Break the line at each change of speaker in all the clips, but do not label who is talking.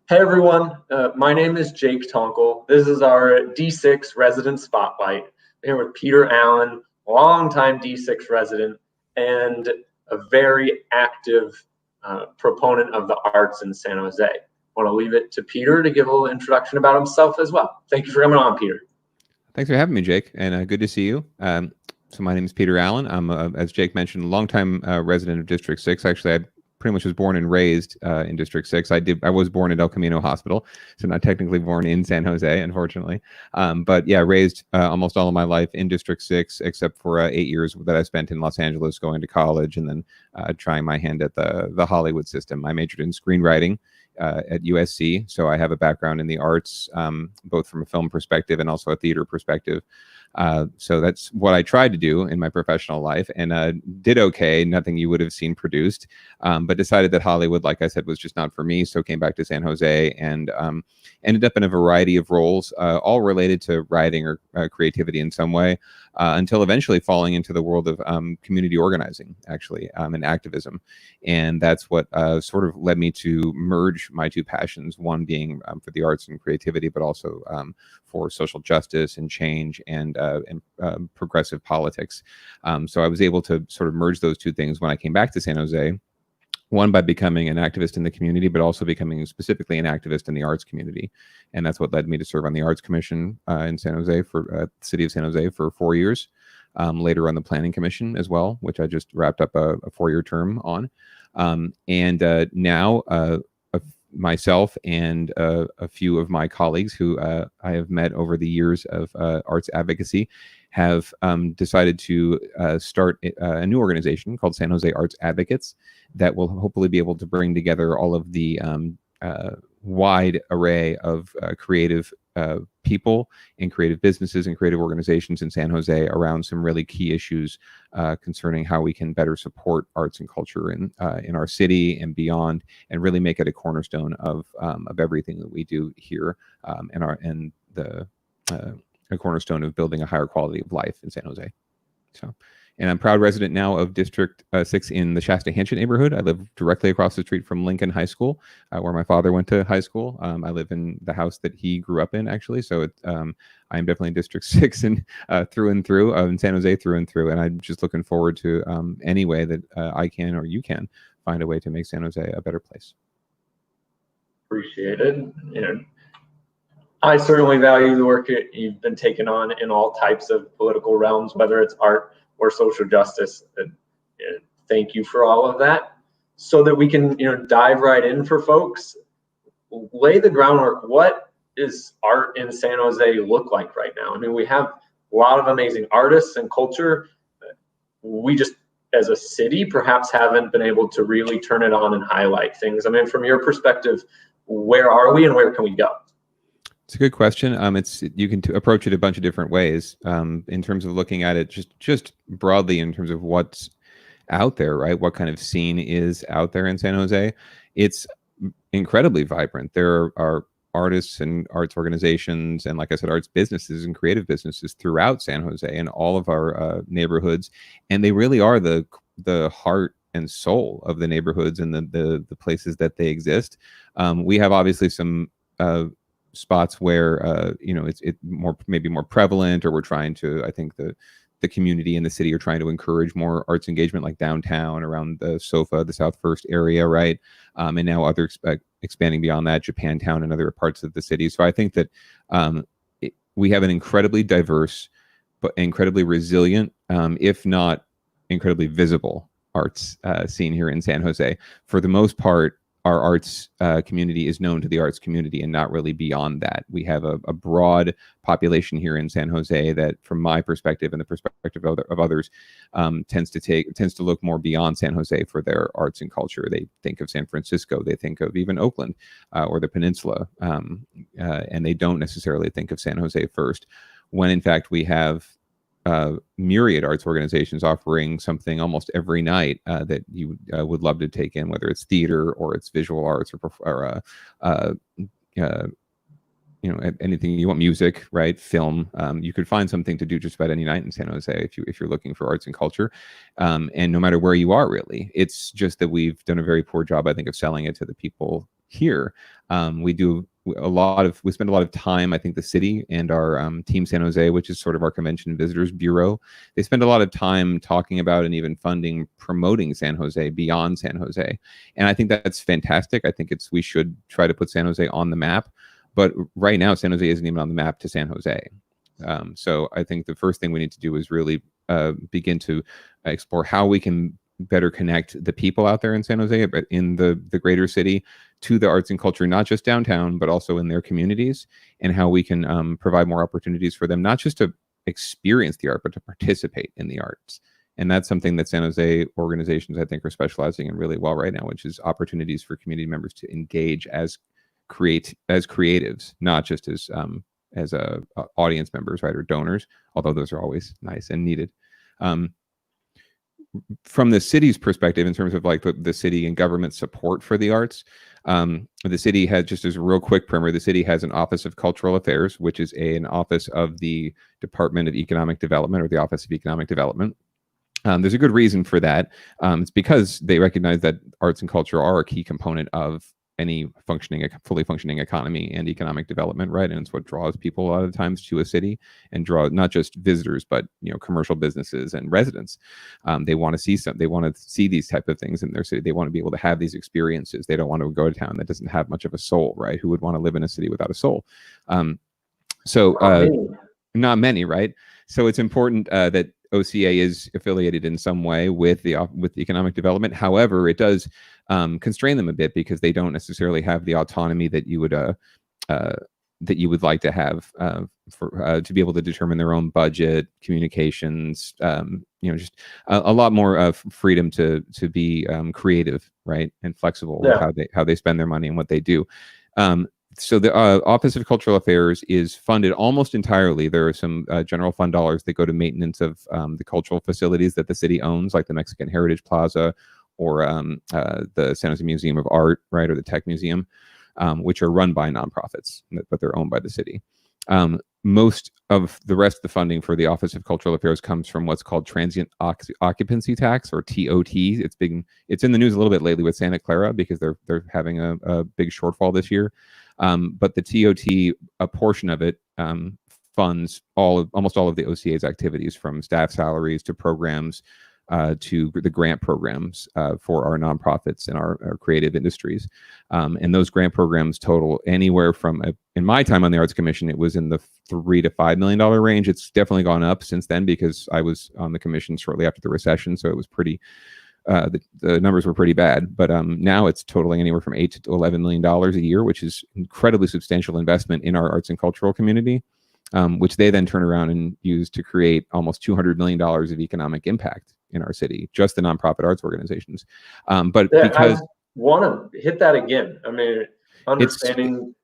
Hey everyone, my name is Jake Tonkel. This is our D6 resident spotlight. I'm here with Peter Allen, longtime D6 resident and a very active proponent of the arts in San Jose. I want to leave it to Peter to give a little introduction about himself as well. Thank you for coming on, Peter.
Thanks for having me, Jake, and good to see you. So my name is Peter Allen. I'm, as Jake mentioned, a longtime resident of District 6. Actually, I pretty much was born and raised in District 6. I was born at El Camino Hospital, so not technically born in San Jose, unfortunately. But yeah, raised almost all of my life in District 6, except for 8 years that I spent in Los Angeles going to college and then trying my hand at the Hollywood system. I majored in screenwriting at USC, so I have a background in the arts, both from a film perspective and also a theater perspective. So that's what I tried to do in my professional life, and did okay. Nothing you would have seen produced, but decided that Hollywood, like I said, was just not for me. So came back to San Jose and ended up in a variety of roles, all related to writing or creativity in some way, until eventually falling into the world of community organizing, actually, and activism. And that's what sort of led me to merge my two passions, one being for the arts and creativity, but also for social justice and change and progressive politics. So I was able to sort of merge those two things when I came back to San Jose. One, by becoming an activist in the community, but also becoming specifically an activist in the arts community. And that's what led me to serve on the Arts Commission in San Jose for the city of San Jose for 4 years. Later on the Planning Commission as well, which I just wrapped up a 4-year term on. And now myself and a few of my colleagues who I have met over the years of Arts Advocacy have decided to start a new organization called San Jose Arts Advocates that will hopefully be able to bring together all of the wide array of creative people and creative businesses and creative organizations in San Jose around some really key issues concerning how we can better support arts and culture in our city and beyond, and really make it a cornerstone of everything that we do here, and a cornerstone of building a higher quality of life in San Jose. So, and I'm proud resident now of District 6 in the Shasta-Hanchett neighborhood. I live directly across the street from Lincoln High School, where my father went to high school. I live in the house that he grew up in, actually. So I'm definitely in District 6 and through and through, in San Jose through and through. And I'm just looking forward to any way that I can or you can find a way to make San Jose a better place.
Appreciate it. I certainly value the work you've been taking on in all types of political realms, whether it's art or social justice. Thank you for all of that. So that we can, dive right in for folks, lay the groundwork. What is art in San Jose look like right now? I mean, we have a lot of amazing artists and culture. We just, as a city, perhaps haven't been able to really turn it on and highlight things. I mean, from your perspective, where are we and where can we go?
It's a good question. You can approach it a bunch of different ways in terms of looking at it just broadly in terms of what's out there, right? What kind of scene is out there in San Jose? It's incredibly vibrant. There are artists and arts organizations and, like I said, arts businesses and creative businesses throughout San Jose and all of our neighborhoods, and they really are the heart and soul of the neighborhoods and the places that they exist. We have obviously some spots where it's maybe more prevalent, or we're trying to, I think the community and the city are trying to encourage more arts engagement, like downtown around the SoFA, the South First area, right? And now other expanding beyond that, Japantown and other parts of the city. So I think that we have an incredibly diverse but incredibly resilient, if not incredibly visible, arts scene here in San Jose. For the most part, our arts community is known to the arts community and not really beyond that. We have a broad population here in San Jose that, from my perspective and the perspective of others, tends to look more beyond San Jose for their arts and culture. They think of San Francisco, they think of even Oakland or the Peninsula, and they don't necessarily think of San Jose first, when in fact we have myriad arts organizations offering something almost every night that you would love to take in, whether it's theater or it's visual arts or anything you want, music, right? Film. You could find something to do just about any night in San Jose if you're looking for arts and culture. And no matter where you are, really, it's just that we've done a very poor job, I think, of selling it to the people here. We spend a lot of time, I think the city and our Team San Jose, which is sort of our convention and visitors bureau, they spend a lot of time talking about and even funding, promoting San Jose beyond San Jose. And I think that's fantastic. I think we should try to put San Jose on the map. But right now, San Jose isn't even on the map to San Jose. So I think the first thing we need to do is really begin to explore how we can better connect the people out there in San Jose, but in the greater city, to the arts and culture, not just downtown, but also in their communities, and how we can provide more opportunities for them, not just to experience the art, but to participate in the arts. And that's something that San Jose organizations, I think, are specializing in really well right now, which is opportunities for community members to engage as creatives, not just as audience members, right, or donors, although those are always nice and needed. From the city's perspective, in terms of like the city and government support for the arts, the city has, just as a real quick primer, the city has an Office of Cultural Affairs, which is an office of the Department of Economic Development, or the Office of Economic Development. There's a good reason for that. It's because they recognize that arts and culture are a key component of any fully functioning economy and economic development, right? And it's what draws people a lot of times to a city, and draw not just visitors, but commercial businesses and residents. They want to see these type of things in their city. They want to be able to have these experiences. They don't want to go to town that doesn't have much of a soul, right? Who would want to live in a city without a soul? Not many, right? So it's important that OCA is affiliated in some way with the economic development. However, it does constrain them a bit, because they don't necessarily have the autonomy that you would like to have to be able to determine their own budget, communications, just a lot more freedom to be creative, right, and flexible with how they spend their money and what they do. So the Office of Cultural Affairs is funded almost entirely. There are some general fund dollars that go to maintenance of the cultural facilities that the city owns, like the Mexican Heritage Plaza, or the San Jose Museum of Art, right, or the Tech Museum, which are run by nonprofits, but they're owned by the city. Most of the rest of the funding for the Office of Cultural Affairs comes from what's called Transient Occupancy Tax, or TOT. It's in the news a little bit lately with Santa Clara, because they're having a big shortfall this year. But the TOT, a portion of it, funds almost all of the OCA's activities, from staff salaries to programs, to the grant programs for our nonprofits and our creative industries. And those grant programs total anywhere from, in my time on the Arts Commission, it was in the $3 to $5 million range. It's definitely gone up since then, because I was on the commission shortly after the recession, so it was pretty. The numbers were pretty bad, but now it's totaling anywhere from $8 to $11 million a year, which is incredibly substantial investment in our arts and cultural community, which they then turn around and use to create almost $200 million of economic impact in our city, just the nonprofit arts organizations. But because
I want to hit that again. I mean, understanding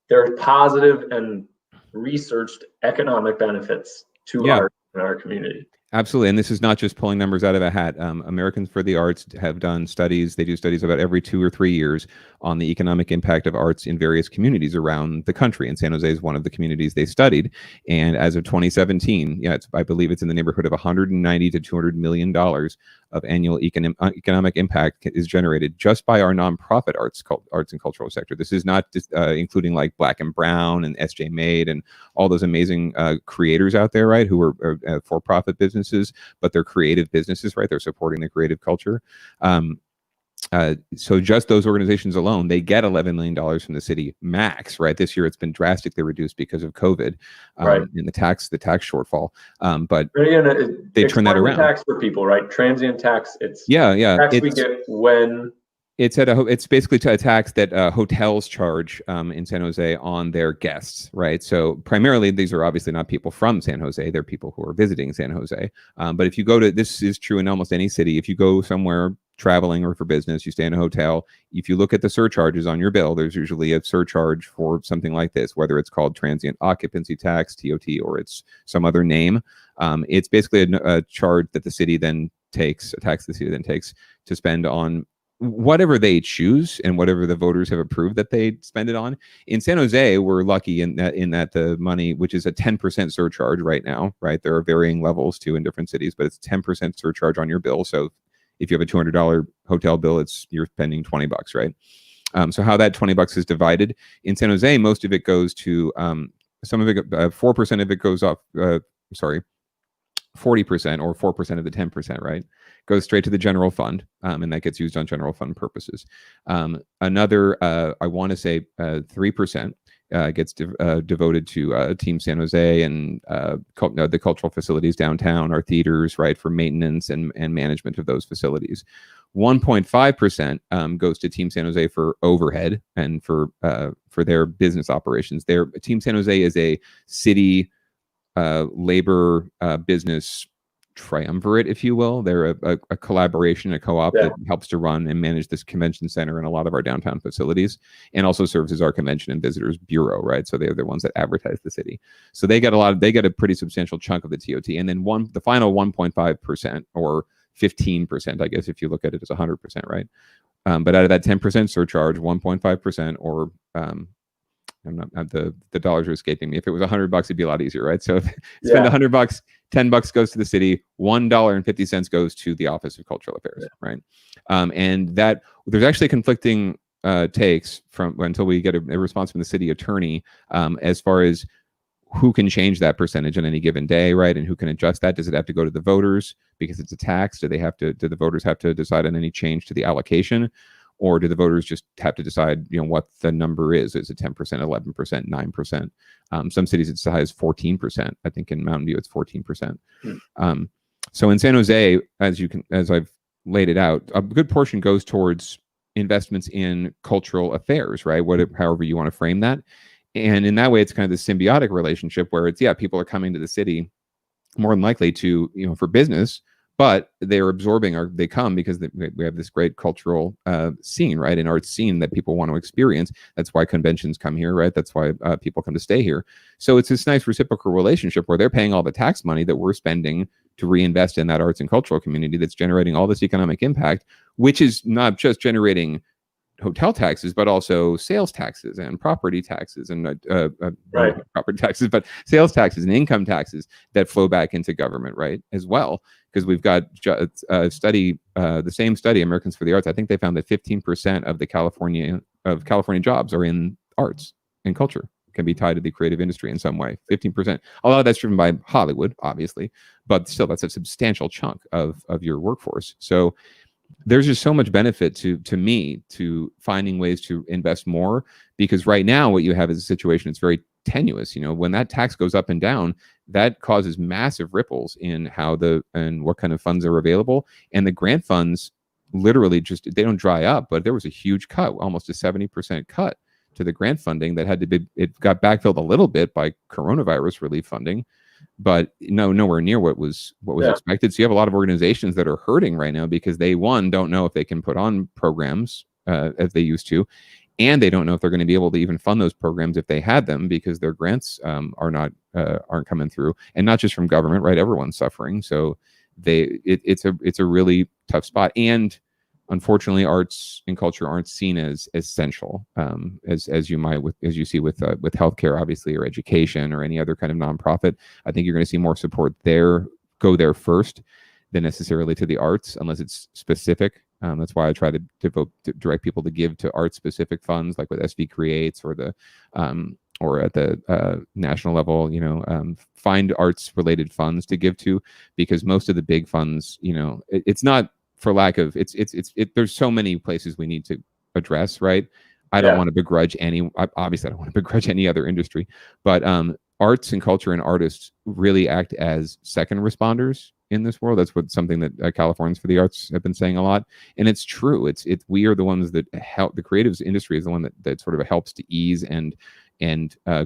there are positive and researched economic benefits to art in our community.
Absolutely. And this is not just pulling numbers out of a hat. Americans for the Arts have done studies. They do studies about every 2 or 3 years on the economic impact of arts in various communities around the country. And San Jose is one of the communities they studied. And as of 2017, I believe it's in the neighborhood of $190 to $200 million of annual economic impact is generated just by our nonprofit arts and cultural sector. This is not just, including like Black and Brown and SJ Made and all those amazing creators out there, right, who are for-profit businesses, but they're creative businesses, right? They're supporting the creative culture. So just those organizations alone, they get $11 million from the city max, right? This year it's been drastically reduced because of COVID, in the tax shortfall. But they turn that around.
Tax for people, right? Transient tax. It's tax we get when
it's basically a tax that hotels charge in San Jose on their guests, right? So primarily, these are obviously not people from San Jose; they're people who are visiting San Jose. But if you go to, this is true in almost any city. If you go somewhere traveling or for business, you stay in a hotel. If you look at the surcharges on your bill, there's usually a surcharge for something like this, whether it's called Transient Occupancy Tax (TOT) or it's some other name. It's basically a charge that the city then takes, a tax the city then takes to spend on whatever they choose and whatever the voters have approved that they spend it on. In San Jose, we're lucky in that the money, which is a 10% surcharge right now, right? There are varying levels too in different cities, but it's 10% surcharge on your bill. So if you have a $200 hotel bill, you're spending $20, right? So how that $20 is divided in San Jose, most of it goes to some of it, 4% of it goes off. 40% or 4% of the 10%, right, goes straight to the general fund, and that gets used on general fund purposes. Another, I want to say 3% gets devoted to Team San Jose and the cultural facilities downtown, our theaters, right, for maintenance and management of those facilities. 1.5% goes to Team San Jose for overhead and for their business operations. Team San Jose is a city labor business triumvirate, if you will. They're a collaboration, a co-op that helps to run and manage this convention center and a lot of our downtown facilities, and also serves as our convention and visitors bureau, right? So they're the ones that advertise the city. So they get a pretty substantial chunk of the TOT, and then the final 1.5% or 15%, I guess, if you look at it as 100%, right? But out of that 10% surcharge, 1.5% or the dollars are escaping me. If it was $100, it'd be a lot easier, right? So if you spend $100, $10 goes to the city, $1.50 goes to the Office of Cultural Affairs, right? And that there's actually conflicting takes from until we get a response from the city attorney as far as who can change that percentage on any given day, right? And who can adjust that? Does it have to go to the voters because it's a tax? Do the voters have to decide on any change to the allocation? Or do the voters just have to decide, what the number is? Is it 10%, 11%, 9%? Some cities it's as high as 14%. I think in Mountain View it's 14%. So in San Jose, as I've laid it out, a good portion goes towards investments in cultural affairs, right? However you want to frame that. And in that way, it's kind of the symbiotic relationship where it's, people are coming to the city more than likely to, for business, but they're they come because we have this great cultural scene, right? An arts scene that people want to experience. That's why conventions come here, right? That's why people come to stay here. So it's this nice reciprocal relationship where they're paying all the tax money that we're spending to reinvest in that arts and cultural community that's generating all this economic impact, which is not just generating hotel taxes, but also sales taxes and property taxes and property taxes, but sales taxes and income taxes that flow back into government, right, as well. Because we've got a study, the same study, Americans for the Arts. I think they found that 15% of California jobs are in arts and culture, can be tied to the creative industry in some way. 15%. A lot of that's driven by Hollywood, obviously, but still, that's a substantial chunk of your workforce. So there's just so much benefit to me to finding ways to invest more, because right now what you have is a situation that's very tenuous. When that tax goes up and down, that causes massive ripples in and what kind of funds are available. And the grant funds literally they don't dry up, but there was a huge cut, almost a 70% cut to the grant funding that had to be, it got backfilled a little bit by coronavirus relief funding, but nowhere near what was expected. So you have a lot of organizations that are hurting right now because they, one, don't know if they can put on programs as they used to, and they don't know if they're going to be able to even fund those programs if they had them, because their grants aren't coming through, and not just from government, right? Everyone's suffering. So it's a really tough spot. And unfortunately, arts and culture aren't seen as essential as you see with healthcare, obviously, or education or any other kind of nonprofit. I think you're going to see more support go there first than necessarily to the arts, unless it's specific. That's why I try to direct people to give to art specific funds, like with SV Creates or or at the national level, find arts related funds to give to, because most of the big funds, it's not for lack of, there's so many places we need to address, right? I don't want to begrudge obviously I don't want to begrudge any other industry, but arts and culture and artists really act as second responders in this world. That's something that Californians for the Arts have been saying a lot, and it's true. We are the ones that help. The creative industry is the one that sort of helps to ease and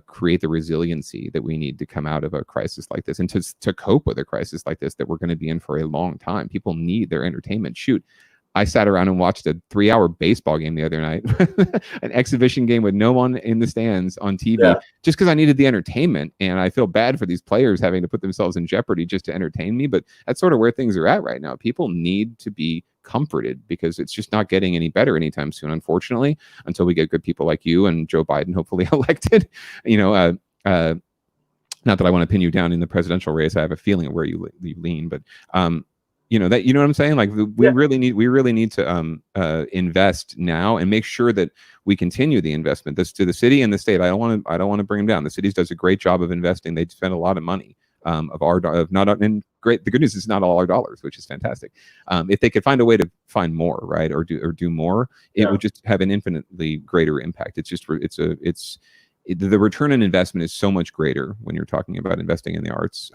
create the resiliency that we need to come out of a crisis like this, and to cope with a crisis like this that we're going to be in for a long time. People need their entertainment. Shoot, I sat around and watched a 3-hour baseball game the other night, an exhibition game with no one in the stands on TV, just because I needed the entertainment. And I feel bad for these players having to put themselves in jeopardy just to entertain me. But that's sort of where things are at right now. People need to be comforted, because it's just not getting any better anytime soon, unfortunately, until we get good people like you and Joe Biden hopefully elected. Not that I want to pin you down in the presidential race. I have a feeling of where you lean, but you know what I'm saying? Like we really need to invest now and make sure that we continue the investment. This to the city and the state. I don't want to bring them down. The city does a great job of investing. They spend a lot of money and great. The good news is not all our dollars, which is fantastic. If they could find a way to find more, right, or do more, it would just have an infinitely greater impact. The return on investment is so much greater when you're talking about investing in the arts.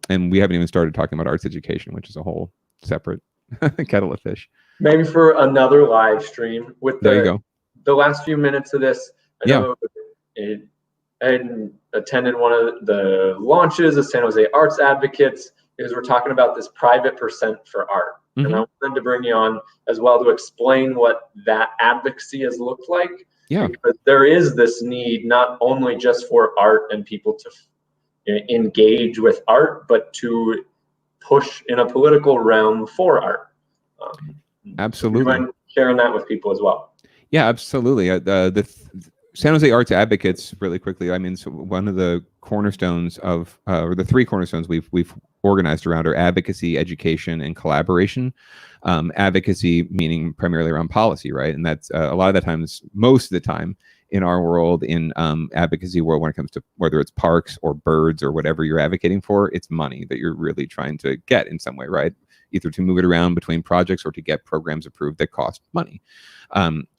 And we haven't even started talking about arts education, which is a whole separate kettle of fish.
Maybe for another live stream with
there you go.
The last few minutes of this. I know and attended one of the launches of San Jose Arts Advocates, because we're talking about this private percent for art. And I wanted to bring you on as well to explain what that advocacy has looked like.
Yeah.
Because there is this need not only just for art and people to engage with art, but to push in a political realm for art.
Absolutely.
Sharing that with people as well.
Yeah, absolutely. The San Jose Arts Advocates, really quickly, I mean, so one of the cornerstones of, or the three cornerstones we've organized around are advocacy, education, and collaboration. Advocacy meaning primarily around policy, right? And that's a lot of the times, most of the time in our world, in advocacy world, when it comes to whether it's parks or birds or whatever you're advocating for, it's money that you're really trying to get in some way, right? Either to move it around between projects or to get programs approved that cost money.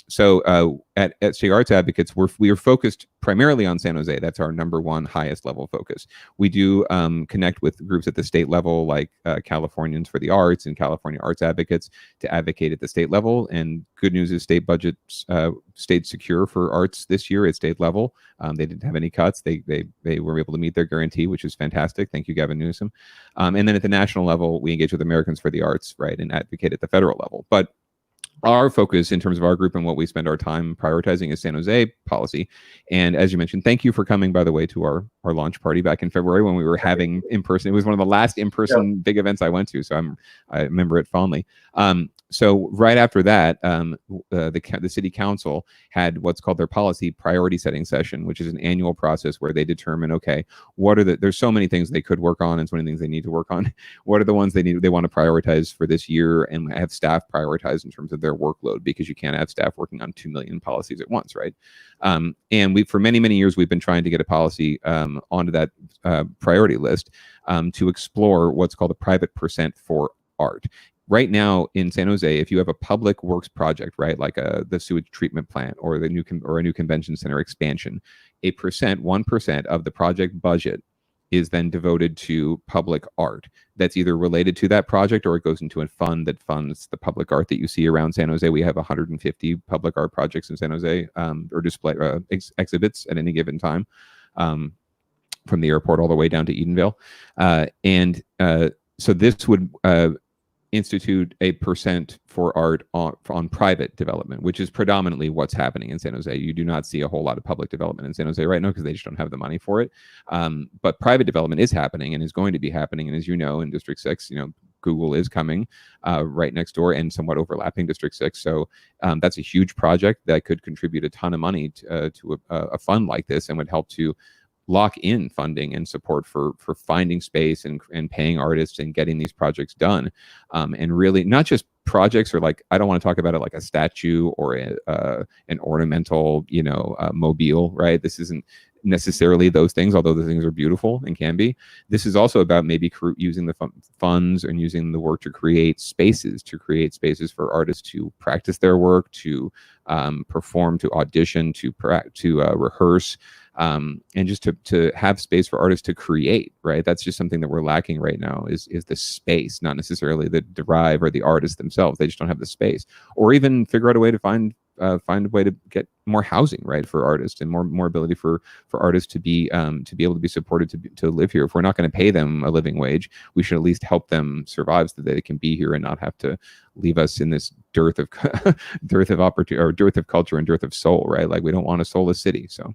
So at State Arts Advocates, we are focused primarily on San Jose. That's our #1 highest level focus. We do connect with groups at the state level, like Californians for the Arts and California Arts Advocates, to advocate at the state level. And good news is state budgets stayed secure for arts this year at state level. They didn't have any cuts. They were able to meet their guarantee, which is fantastic. Thank you, Gavin Newsom. And then at the national level, we engage with Americans for the Arts, right, and advocate at the federal level. But our focus in terms of our group and what we spend our time prioritizing is San Jose policy. And as you mentioned, thank you for coming, by the way, to our launch party back in February when we were having in-person. It was one of the last in-person big events I went to, so I remember it fondly. So right after that, the city council had what's called their policy priority setting session, which is an annual process where they determine, okay, what are there's so many things they could work on and so many things they need to work on. What are the ones they want to prioritize for this year, and have staff prioritize in terms of their workload, because you can't have staff working on 2 million policies at once, right? And for many, many years, we've been trying to get a policy onto that priority list to explore what's called a private percent for art. Right now in San Jose, if you have a public works project, right, like the sewage treatment plant or a new convention center expansion, 1% of the project budget is then devoted to public art that's either related to that project, or it goes into a fund that funds the public art that you see around San Jose. We have 150 public art projects in San Jose, or display exhibits at any given time, from the airport all the way down to Edenvale. So this would institute a percent for art on private development, which is predominantly what's happening in San Jose. You do not see a whole lot of public development in San Jose right now because they just don't have the money for it. But private development is happening and is going to be happening. And as you know, in District 6, Google is coming right next door and somewhat overlapping District 6. So that's a huge project that could contribute a ton of money to a fund like this, and would help to lock in funding and support for finding space and paying artists and getting these projects done. And really not just projects, or like, I don't want to talk about it like a statue or an ornamental, mobile, right? This isn't necessarily those things, although the things are beautiful and can be. This is also about maybe using the funds and using the work to create spaces for artists to practice their work, to perform, to audition, to rehearse, and just to have space for artists to create, right? That's just something that we're lacking right now, is the space, not necessarily the drive or the artists themselves. They just don't have the space, or even figure out a way to find a way to get more housing, right, for artists, and more ability for artists to be able to be supported to live here. If we're not going to pay them a living wage, we should at least help them survive so that they can be here and not have to leave us in this dearth of opportunity, or dearth of culture and dearth of soul, right? Like, we don't want a soulless city. So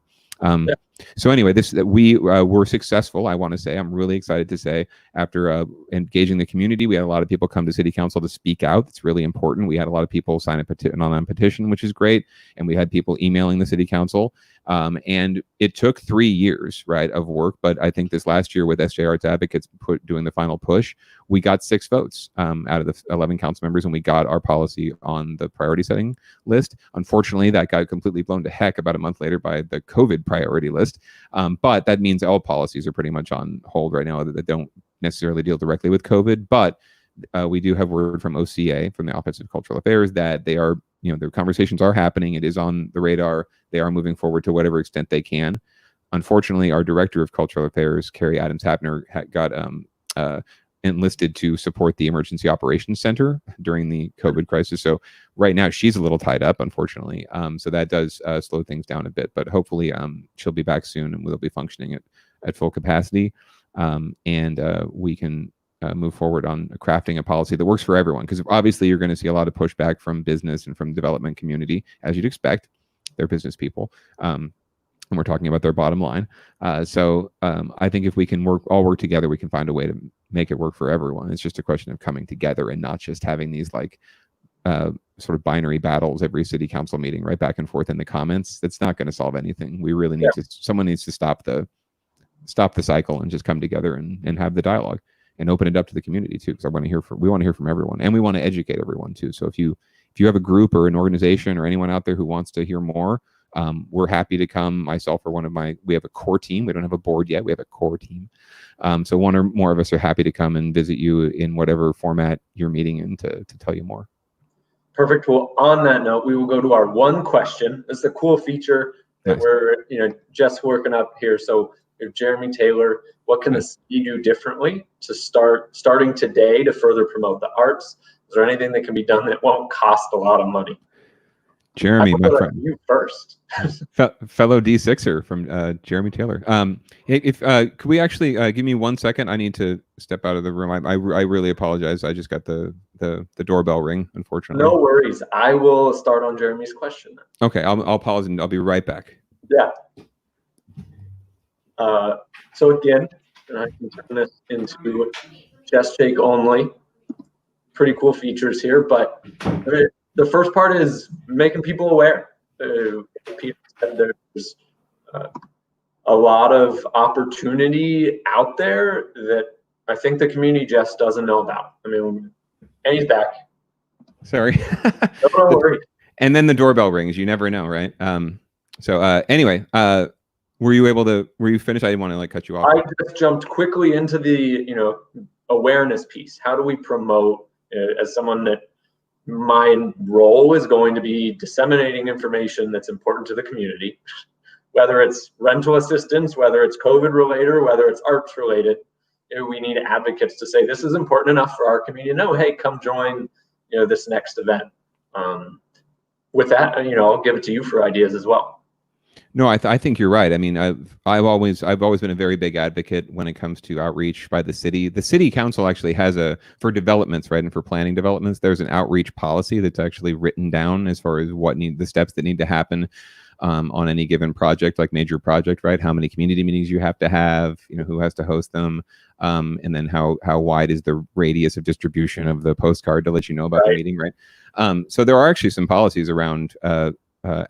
So anyway, we were successful. I want to say, I'm really excited to say, after engaging the community, we had a lot of people come to city council to speak out. It's really important. We had a lot of people sign an online petition, which is great. And we had people emailing the city council. And it took 3 years, right, of work. But I think this last year with SJ Arts Advocates doing the final push, we got 6 votes out of the 11 council members, and we got our policy on the priority setting list. Unfortunately, that got completely blown to heck about a month later by the COVID priority list. But that means all policies are pretty much on hold right now that don't necessarily deal directly with COVID. But we do have word from OCA, from the Office of Cultural Affairs, that they are, their conversations are happening. It is on the radar. They are moving forward to whatever extent they can. Unfortunately, our Director of Cultural Affairs, Carrie Adams-Hapner, got enlisted to support the Emergency Operations Center during the COVID crisis. So right now she's a little tied up, unfortunately. So that does slow things down a bit, but hopefully she'll be back soon and we'll be functioning at full capacity. And we can move forward on crafting a policy that works for everyone. Because obviously you're going to see a lot of pushback from business and from development community, as you'd expect. They're business people. And we're talking about their bottom line. So I think if we can all work together, we can find a way to make it work for everyone. It's just a question of coming together and not just having these like sort of binary battles every city council meeting, right back and forth in the comments. That's not going to solve anything. We really need someone needs to stop the cycle and just come together and have the dialogue and open it up to the community too. Because we want to hear from everyone, and we want to educate everyone too. So if you have a group or an organization or anyone out there who wants to hear more, we're happy to come. Myself or we have a core team. We don't have a board yet. We have a core team. So one or more of us are happy to come and visit you in whatever format you're meeting in to tell you more.
Perfect. Well, on that note, we will go to our one question. This is a cool feature that we're just working up here. So Jeremy Taylor, what can the city do differently to starting today to further promote the arts? Is there anything that can be done that won't cost a lot of money?
Jeremy, my friend,
you first.
fellow D6er from Jeremy Taylor. Could we actually give me 1 second? I need to step out of the room. I really apologize. I just got the doorbell ring, unfortunately.
No worries. I will start on Jeremy's question.
Okay, I'll pause and I'll be right back.
Yeah. So again, I can turn this into just shake only. Pretty cool features here, but the first part is making people aware. Peter said there's a lot of opportunity out there that I think the community just doesn't know about. I mean, and he's back.
Sorry.
No worries.
And then the doorbell rings. You never know, right? Anyway, were you finished? I didn't want to cut you off.
I just jumped quickly into the awareness piece. How do we promote as someone that my role is going to be disseminating information that's important to the community, whether it's rental assistance, whether it's COVID related, whether it's arts related. We need advocates to say this is important enough for our community to know, hey, come join this next event. With that, I'll give it to you for ideas as well.
No, I think you're right. I mean, I've always been a very big advocate when it comes to outreach by the city. The city council actually has for developments, right, and for planning developments, there's an outreach policy that's actually written down as far as the steps that need to happen on any given project, like major project, right? How many community meetings you have to have, who has to host them, and then how wide is the radius of distribution of the postcard to let you know about the meeting, right? So there are actually some policies around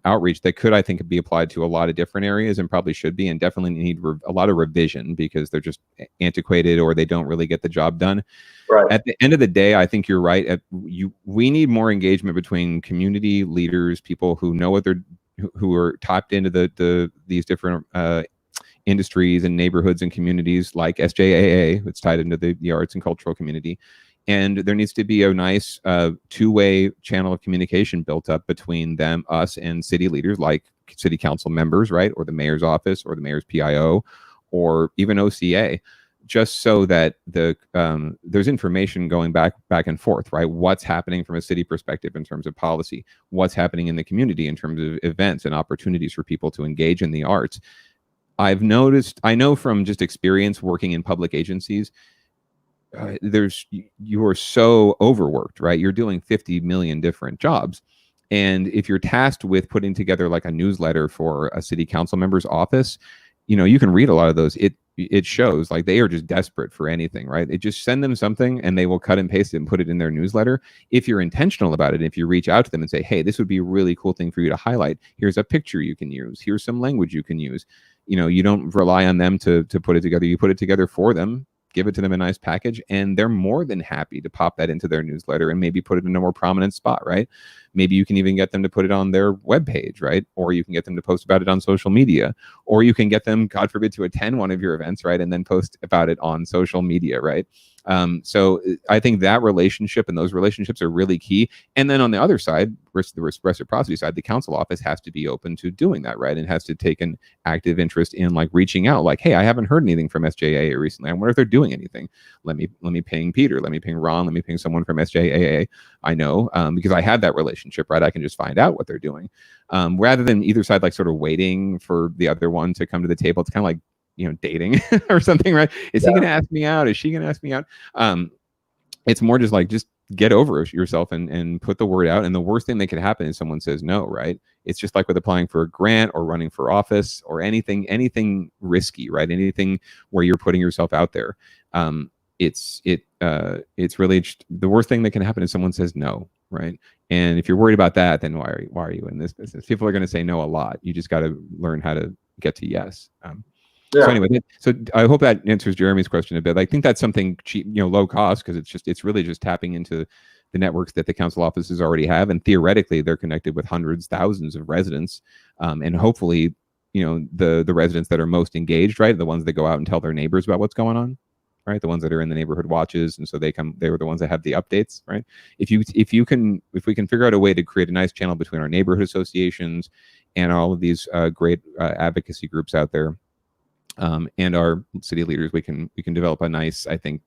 outreach that could, I think, be applied to a lot of different areas and probably should be, and definitely need a lot of revision because they're just antiquated or they don't really get the job done. Right. At the end of the day, I think you're right. We need more engagement between community leaders, people who know who are tapped into these different industries and neighborhoods and communities like SJAA, that's tied into the arts and cultural community. And there needs to be a nice two-way channel of communication built up between us, and city leaders like city council members, right? Or the mayor's office or the mayor's PIO or even OCA, just so that there's information going back and forth, right? What's happening from a city perspective in terms of policy? What's happening in the community in terms of events and opportunities for people to engage in the arts? I know from just experience working in public agencies, you are so overworked, right? You're doing 50 million different jobs. And if you're tasked with putting together like a newsletter for a city council member's office, you can read a lot of those. It shows like they are just desperate for anything, right? It just send them something and they will cut and paste it and put it in their newsletter. If you're intentional about it, if you reach out to them and say, hey, this would be a really cool thing for you to highlight. Here's a picture you can use. Here's some language you can use. You don't rely on them to put it together. You put it together for them, give it to them in a nice package, and they're more than happy to pop that into their newsletter and maybe put it in a more prominent spot, right? Maybe you can even get them to put it on their webpage, right? Or you can get them to post about it on social media, or you can get them, God forbid, to attend one of your events, right? And then post about it on social media, right? So I think that relationship and those relationships are really key. And then on the other side, the reciprocity side, the council office has to be open to doing that, right? And has to take an active interest in like reaching out, like, hey, I haven't heard anything from SJAA recently. I wonder if they're doing anything. Let me ping Peter, let me ping Ron, let me ping someone from SJAA. I know because I have that relationship, right? I can just find out what they're doing, rather than either side like sort of waiting for the other one to come to the table. It's kind of like dating or something, right? Is he going to ask me out? Is she going to ask me out? It's more just like, just get over yourself and put the word out. And the worst thing that could happen is someone says no, right? It's just like with applying for a grant or running for office or anything risky, right? Anything where you're putting yourself out there. It's really just, the worst thing that can happen is someone says no, right? And if you're worried about that, then why are you in this business? People are going to say no a lot. You just got to learn how to get to yes. So anyway, so I hope that answers Jeremy's question a bit. I think that's something cheap, low cost, because it's really just tapping into the networks that the council offices already have, and theoretically they're connected with hundreds, thousands of residents, and hopefully, the residents that are most engaged, right, the ones that go out and tell their neighbors about what's going on, right, the ones that are in the neighborhood watches, and so they were the ones that have the updates, right. If we can figure out a way to create a nice channel between our neighborhood associations and all of these great advocacy groups out there, and our city leaders, we can develop a nice, I think,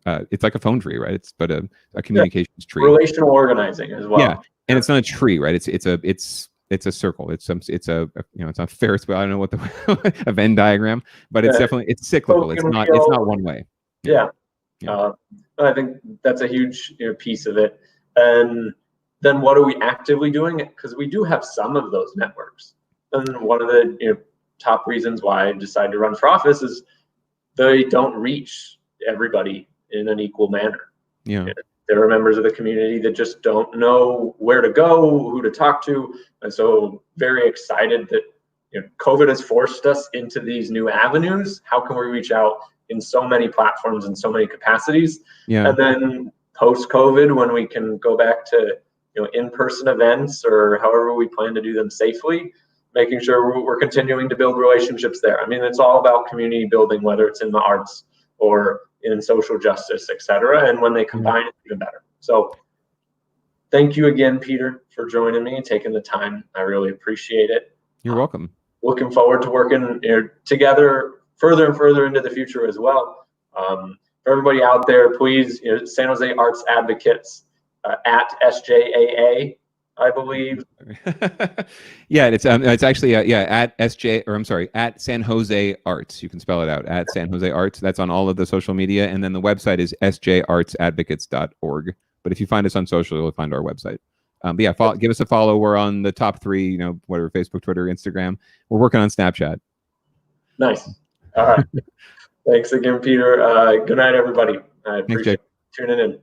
it's like a phone tree, right? It's but a communications tree.
Relational organizing as well.
Yeah, and it's not a tree, right? It's a circle. It's not Ferris wheel. I don't know what a Venn diagram, but it's definitely, it's cyclical. It's not one way.
Yeah. I think that's a huge piece of it. And then what are we actively doing? Because we do have some of those networks. And one of the top reasons why I decided to run for office is they don't reach everybody in an equal manner.
Yeah.
There are members of the community that just don't know where to go, who to talk to. And so very excited that COVID has forced us into these new avenues. How can we reach out in so many platforms and so many capacities?
Yeah.
And then post-COVID, when we can go back to in-person events or however we plan to do them safely, making sure we're continuing to build relationships there. I mean, it's all about community building, whether it's in the arts or in social justice, et cetera. And when they combine, it's even better. So thank you again, Peter, for joining me and taking the time. I really appreciate it.
You're welcome.
Looking forward to working together further and further into the future as well. For everybody out there, please, San Jose Arts Advocates at SJAA, I believe.
Yeah, it's actually at San Jose Arts. You can spell it out, at San Jose Arts. That's on all of the social media, and then the website is sjartsadvocates.org. But if you find us on social, you'll find our website. But yeah, give us a follow. We're on the top 3, whatever, Facebook, Twitter, Instagram. We're working on Snapchat.
Nice. All right. Thanks again, Peter. Good night, everybody. I appreciate tuning in.